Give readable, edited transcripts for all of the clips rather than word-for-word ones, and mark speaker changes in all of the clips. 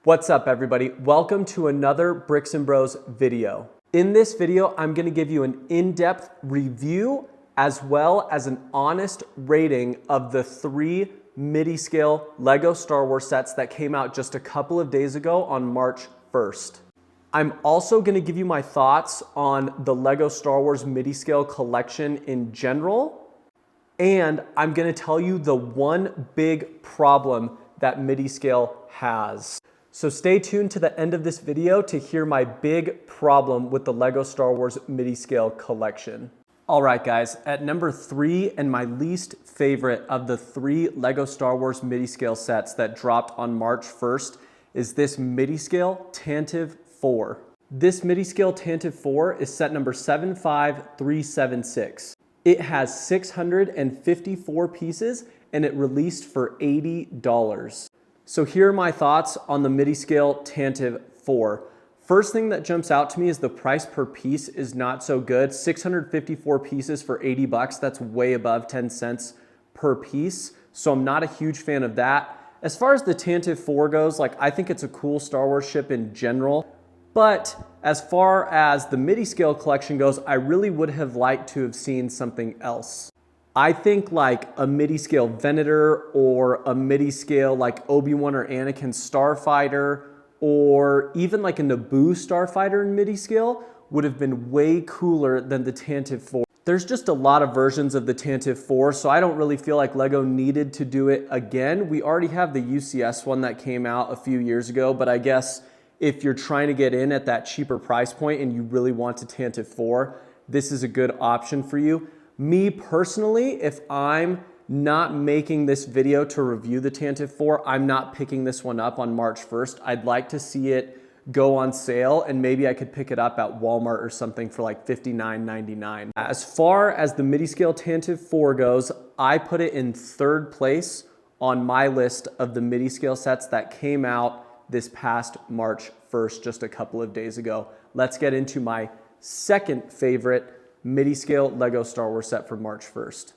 Speaker 1: What's up everybody? Welcome to another Bricks and Bros video. In this video, I'm gonna give you an in-depth review as well as an honest rating of the 3 MIDI-SCALE Lego Star Wars sets that came out just a couple of days ago on March 1st. I'm also gonna give you my thoughts on the Lego Star Wars MIDI-SCALE collection in general, and I'm gonna tell you the one big problem that MIDI-SCALE has. So stay tuned to the end of this video to hear my big problem with the Lego Star Wars MIDI-SCALE collection. All right guys, at number 3 and my least favorite of the 3 Lego Star Wars MIDI-SCALE sets that dropped on March 1st is this MIDI-SCALE Tantive 4. This MIDI-SCALE Tantive 4 is set number 75376. It has 654 pieces and it released for $80. So here are my thoughts on the MIDI-SCALE Tantive 4. First thing that jumps out to me is the price per piece is not so good. 654 pieces for 80 bucks, that's way above 10 cents per piece. So I'm not a huge fan of that. As far as the Tantive 4 goes, I think it's a cool Star Wars ship in general. But as far as the MIDI-SCALE collection goes, I really would have liked to have seen something else. I think like a MIDI-SCALE Venator or a MIDI-SCALE like Obi-Wan or Anakin Starfighter or even like a Naboo Starfighter in MIDI-SCALE would have been way cooler than the Tantive 4. There's just a lot of versions of the Tantive 4, so I don't really feel like Lego needed to do it again. We already have the UCS one that came out a few years ago, but I guess if you're trying to get in at that cheaper price point and you really want a Tantive 4, this is a good option for you. Me personally, if I'm not making this video to review the Tantive 4, I'm not picking this one up on March 1st. I'd like to see it go on sale and maybe I could pick it up at Walmart or something for like $59.99. As far as the MIDI-SCALE Tantive 4 goes, I put it in 3rd place on my list of the MIDI-SCALE sets that came out this past March 1st, just a couple of days ago. Let's get into my second favorite MIDI-SCALE Lego Star Wars set for March 1st.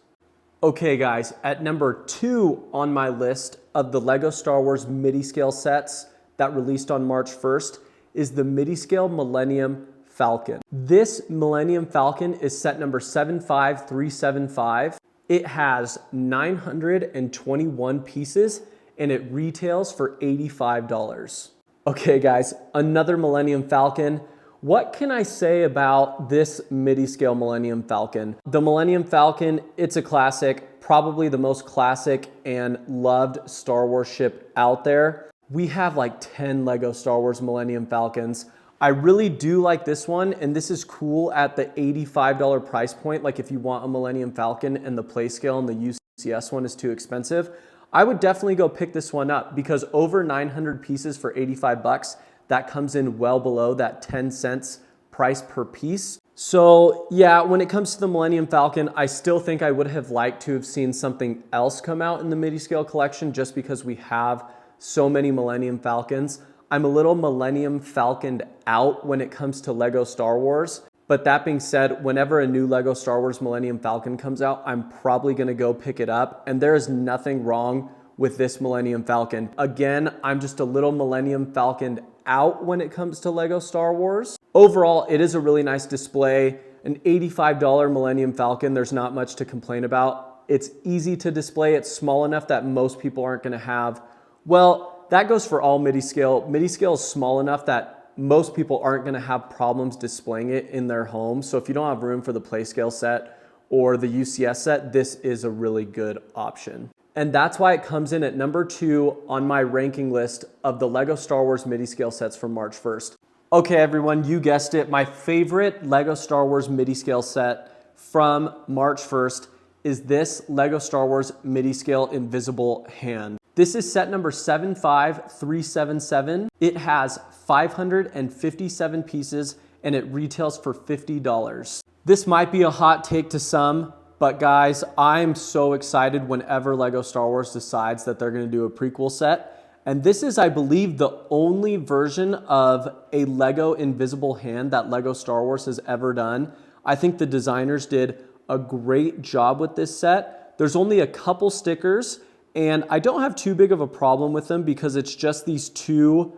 Speaker 1: Okay guys, at number 2 on my list of the Lego Star Wars MIDI-SCALE sets that released on March 1st is the MIDI-SCALE Millennium Falcon. This Millennium Falcon is set number 75375. It has 921 pieces and it retails for $85. Okay guys, another Millennium Falcon. What can I say about this MIDI-SCALE Millennium Falcon? The Millennium Falcon, it's a classic, probably the most classic and loved Star Wars ship out there. We have like 10 Lego Star Wars Millennium Falcons. I really do like this one, and this is cool at the $85 price point. Like if you want a Millennium Falcon and the play scale and the UCS one is too expensive, I would definitely go pick this one up because over 900 pieces for 85 bucks, that comes in well below that 10 cents price per piece. So yeah, when it comes to the Millennium Falcon, I still think I would have liked to have seen something else come out in the MIDI-SCALE collection just because we have so many Millennium Falcons. I'm a little Millennium Falconed out when it comes to Lego Star Wars. But that being said, whenever a new Lego Star Wars Millennium Falcon comes out, I'm probably gonna go pick it up. And there is nothing wrong with this Millennium Falcon. Again, I'm just a little Millennium Falconed out when it comes to Lego Star Wars. Overall, it is a really nice display. An $85 Millennium Falcon, there's not much to complain about. It's easy to display. It's small enough that most people aren't gonna have. Well, that goes for all MIDI-SCALE. MIDI-SCALE is small enough that most people aren't gonna have problems displaying it in their home. So if you don't have room for the PlayScale set or the UCS set, this is a really good option. And that's why it comes in at number 2 on my ranking list of the Lego Star Wars MIDI-SCALE sets from March 1st. Okay everyone, you guessed it. My favorite Lego Star Wars MIDI-SCALE set from March 1st is this Lego Star Wars MIDI-SCALE Invisible Hand. This is set number 75377. It has 557 pieces and it retails for $50. This might be a hot take to some, but guys, I'm so excited whenever Lego Star Wars decides that they're gonna do a prequel set. And this is, I believe, the only version of a Lego Invisible Hand that Lego Star Wars has ever done. I think the designers did a great job with this set. There's only a couple stickers and I don't have too big of a problem with them because it's just these 2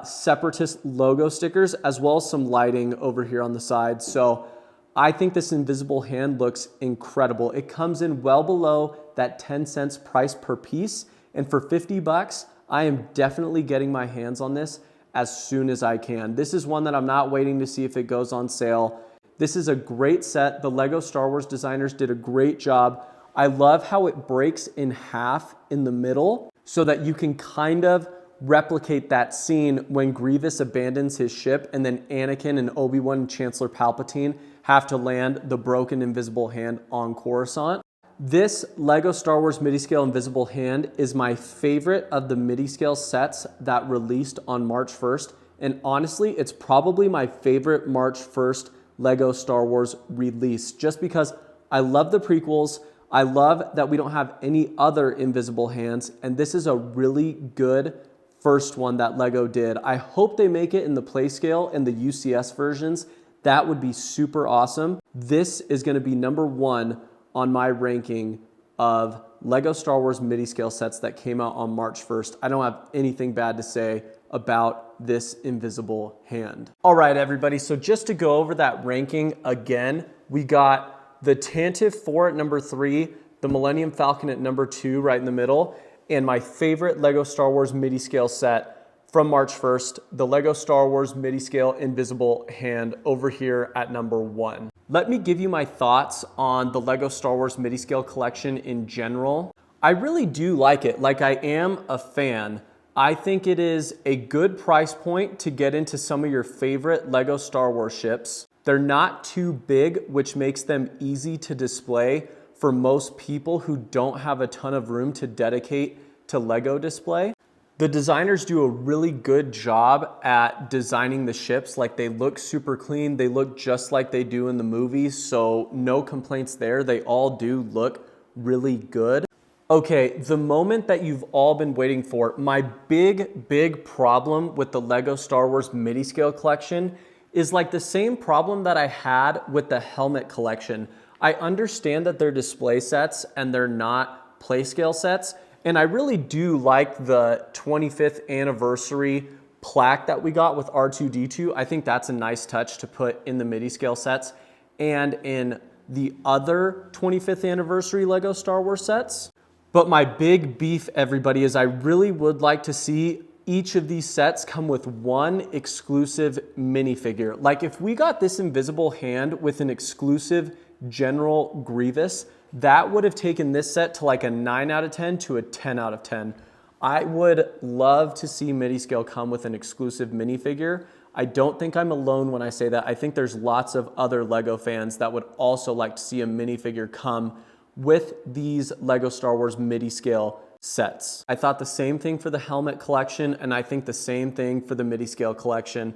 Speaker 1: Separatist logo stickers, as well as some lighting over here on the side. So I think this invisible hand looks incredible. It comes in well below that 10 cents price per piece. And for 50 bucks, I am definitely getting my hands on this as soon as I can. This is one that I'm not waiting to see if it goes on sale. This is a great set. The Lego Star Wars designers did a great job. I love how it breaks in half in the middle so that you can kind of replicate that scene when Grievous abandons his ship and then Anakin and Obi-Wan and Chancellor Palpatine have to land the broken invisible hand on Coruscant. This Lego Star Wars MIDI-SCALE Invisible Hand is my favorite of the MIDI-SCALE sets that released on March 1st. And honestly, it's probably my favorite March 1st Lego Star Wars release, just because I love the prequels. I love that we don't have any other invisible hands, and this is a really good first one that Lego did. I hope they make it in the PlayScale and the UCS versions. That would be super awesome. This is going to be #1 on my ranking of Lego Star Wars MIDI-SCALE sets that came out on March 1st. I don't have anything bad to say about this invisible hand. All right, everybody, so just to go over that ranking again, we got the Tantive 4 at #3, the Millennium Falcon at #2 right in the middle, and my favorite Lego Star Wars MIDI-SCALE set from March 1st, the Lego Star Wars MIDI-SCALE Invisible Hand over here at #1. Let me give you my thoughts on the Lego Star Wars MIDI-SCALE collection in general. I really do like it. Like, I am a fan. I think it is a good price point to get into some of your favorite Lego Star Wars ships. They're not too big, which makes them easy to display for most people who don't have a ton of room to dedicate to Lego display. The designers do a really good job at designing the ships. Like, they look super clean. They look just like they do in the movies, so no complaints there. They all do look really good. Okay, the moment that you've all been waiting for. My big problem with the Lego Star Wars MIDI-SCALE collection is like the same problem that I had with the helmet collection. I understand that they're display sets and they're not play scale sets, and I really do like the 25th anniversary plaque that we got with R2-D2. I think that's a nice touch to put in the MIDI-SCALE sets and in the other 25th anniversary Lego Star Wars sets. But my big beef, everybody, is I really would like to see each of these sets come with one exclusive minifigure. Like, if we got this invisible hand with an exclusive General Grievous, that would have taken this set to like a 9 out of 10 to a 10 out of 10. I would love to see MIDI-SCALE come with an exclusive minifigure. I don't think I'm alone when I say that. I think there's lots of other Lego fans that would also like to see a minifigure come with these Lego Star Wars MIDI-SCALE sets. I thought the same thing for the helmet collection, and I think the same thing for the MIDI-SCALE collection.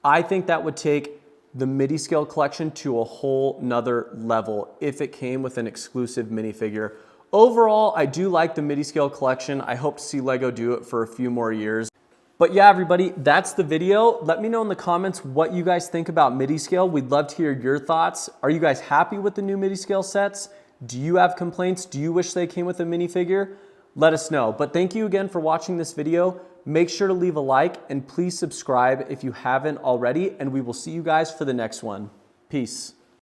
Speaker 1: I think that would take the MIDI-SCALE collection to a whole nother level if it came with an exclusive minifigure. Overall, I do like the MIDI-SCALE collection. I hope to see Lego do it for a few more years. But yeah, everybody, that's the video. Let me know in the comments what you guys think about MIDI-SCALE. We'd love to hear your thoughts. Are you guys happy with the new MIDI-SCALE sets? Do you have complaints? Do you wish they came with a minifigure? Let us know. But thank you again for watching this video. Make sure to leave a like and please subscribe if you haven't already, and we will see you guys for the next one. Peace.